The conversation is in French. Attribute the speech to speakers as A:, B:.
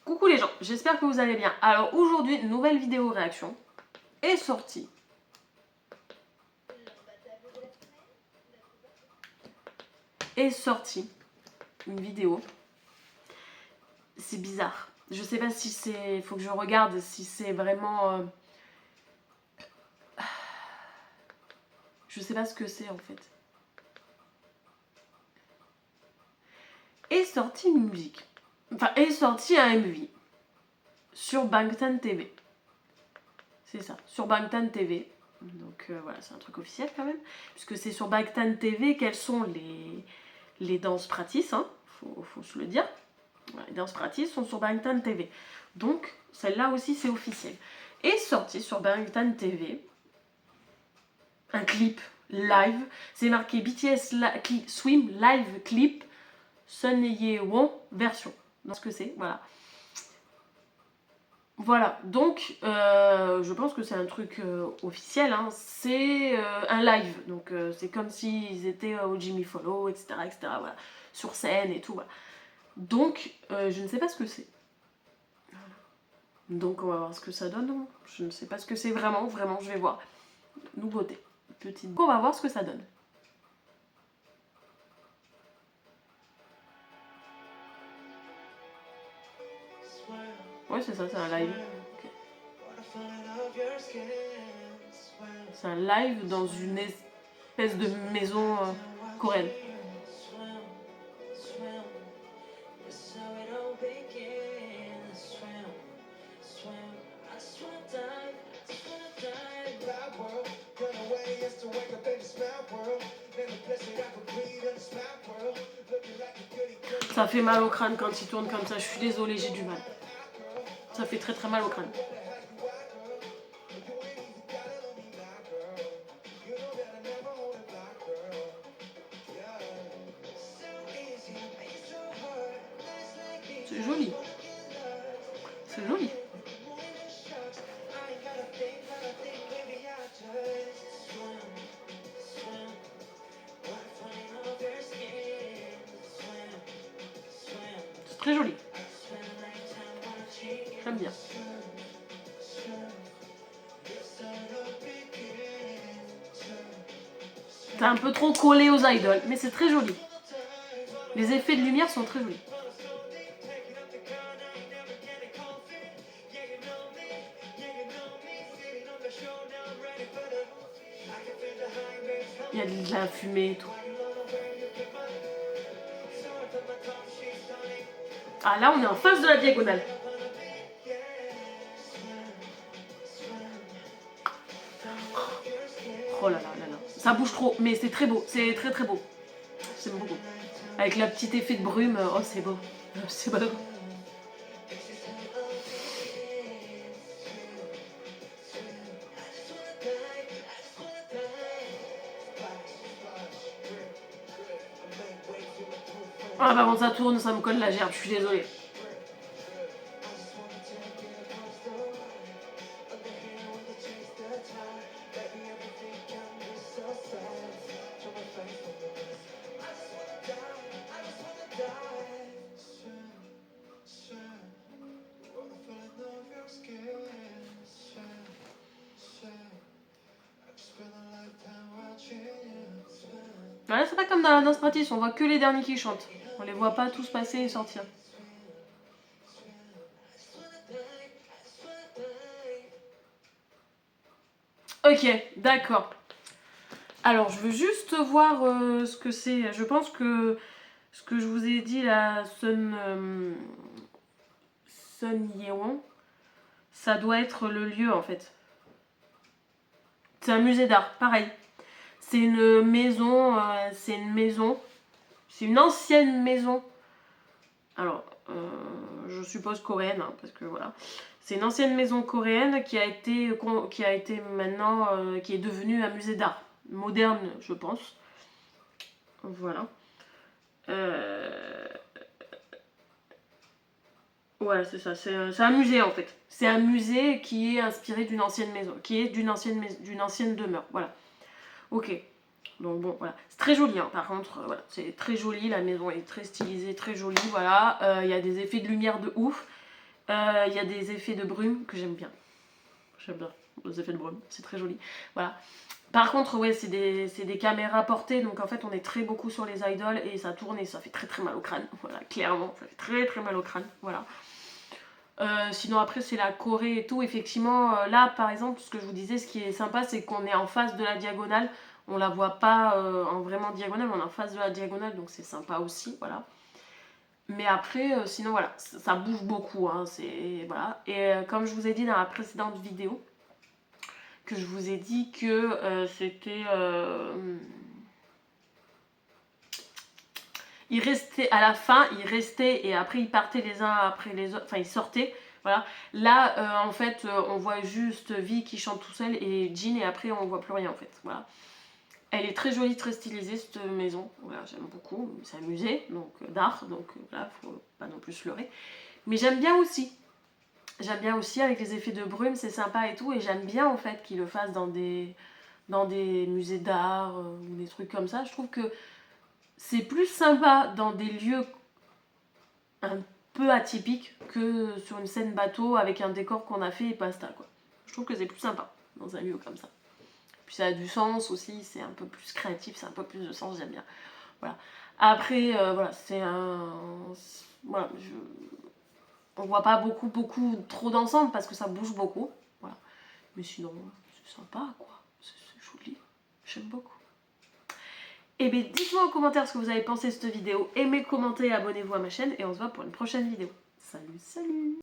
A: Coucou les gens, j'espère que vous allez bien. Alors aujourd'hui, une nouvelle vidéo réaction est sortie. Une vidéo. C'est bizarre. Je sais pas si c'est... Faut que je regarde si c'est vraiment... Je sais pas ce que c'est en fait. Est sortie une musique. Enfin, est sorti un MV. Sur Bangtan TV. C'est ça, sur Bangtan TV. Donc voilà, c'est un truc officiel quand même. Puisque c'est sur Bangtan TV qu'elles sont les danses practice, hein, faut se le dire. Voilà, les danses practice sont sur Bangtan TV. Donc celle-là aussi c'est officiel. Et sorti sur Bangtan TV un clip live. C'est marqué BTS Swim Live Clip Sun Ye-won version. Donc ce que c'est, voilà. Voilà, donc je pense que c'est un truc officiel, hein. C'est un live, donc c'est comme s'ils étaient au Jimmy Follow, etc., voilà, sur scène et tout, voilà. Donc je ne sais pas ce que c'est. Donc on va voir ce que ça donne. Je ne sais pas ce que c'est vraiment, je vais voir. Nouveauté, petite. On va voir ce que ça donne. Ouais, c'est ça, c'est un live. Okay. C'est un live dans une espèce de maison coréenne. Ça fait mal au crâne quand il tourne comme ça, je suis désolée, j'ai du mal. Ça fait très très mal au crâne. C'est joli. C'est joli. C'est très joli. J'aime bien. C'est un peu trop collé aux idoles, mais c'est très joli. Les effets de lumière sont très jolis. Il y a de la fumée et tout. Ah là, on est en face de la diagonale. Oh là là là là. Ça bouge trop, mais c'est très beau. C'est très très beau. J'aime beaucoup. Avec la petite effet de brume, oh c'est beau. C'est beau. Ah bah quand ça tourne, ça me colle la gerbe, je suis désolée. Ouais, c'est pas comme dans la danse pratique, on voit que les derniers qui chantent. On les voit pas tous passer et sortir. Ok, d'accord. Alors, je veux juste voir ce que c'est. Je pense que ce que je vous ai dit, la Sun Ye-won, ça doit être le lieu en fait. C'est un musée d'art, pareil. C'est une maison, c'est une ancienne maison. Alors, je suppose coréenne, hein, parce que voilà. C'est une ancienne maison coréenne qui a été maintenant, qui est devenue un musée d'art. Moderne, je pense. Voilà. Ouais, c'est ça. C'est un musée en fait. C'est un musée qui est inspiré d'une ancienne maison, qui est d'une ancienne demeure. Voilà. Ok. Donc bon, voilà. C'est très joli, hein. Par contre, voilà, c'est très joli. La maison est très stylisée, très jolie. Voilà. Il y a des effets de lumière de ouf. Il y a des effets de brume que j'aime bien. J'aime bien les effets de brume, c'est très joli. Voilà. Par contre, ouais, c'est des caméras portées, donc en fait, on est très beaucoup sur les idoles et ça tourne et ça fait très très mal au crâne. Voilà, clairement, ça fait très très mal au crâne. Voilà. Sinon, après, c'est la Corée et tout. Effectivement, là, par exemple, ce que je vous disais, ce qui est sympa, c'est qu'on est en face de la diagonale. On la voit pas en vraiment diagonale, on est en face de la diagonale, donc c'est sympa aussi. Voilà. Mais après, sinon, voilà, ça bouge beaucoup. Hein, voilà. Et comme je vous ai dit dans la précédente vidéo, que je vous ai dit que c'était... il restait à la fin, il restait et après ils partaient les uns après les autres, enfin ils sortaient, voilà. Là, en fait, on voit juste Vi qui chante tout seul et Jin et après on voit plus rien en fait, voilà. Elle est très jolie, très stylisée cette maison, voilà, j'aime beaucoup, c'est un musée donc d'art, donc voilà, faut pas non plus se leurrer. Mais j'aime bien aussi avec les effets de brume, c'est sympa et tout, et j'aime bien en fait qu'ils le fassent dans des musées d'art ou des trucs comme ça. Je trouve que c'est plus sympa dans des lieux un peu atypiques que sur une scène bateau avec un décor qu'on a fait et basta quoi. Je trouve que c'est plus sympa dans un lieu comme ça. Puis ça a du sens aussi, c'est un peu plus créatif, c'est un peu plus de sens, j'aime bien. Voilà. Après, voilà, c'est un... Voilà, on voit pas beaucoup trop d'ensemble parce que ça bouge beaucoup. Voilà. Mais sinon, c'est sympa quoi. C'est joli. J'aime beaucoup. Et bien dites-moi en commentaire ce que vous avez pensé de cette vidéo. Aimez, commentez, abonnez-vous à ma chaîne et on se voit pour une prochaine vidéo. Salut, salut!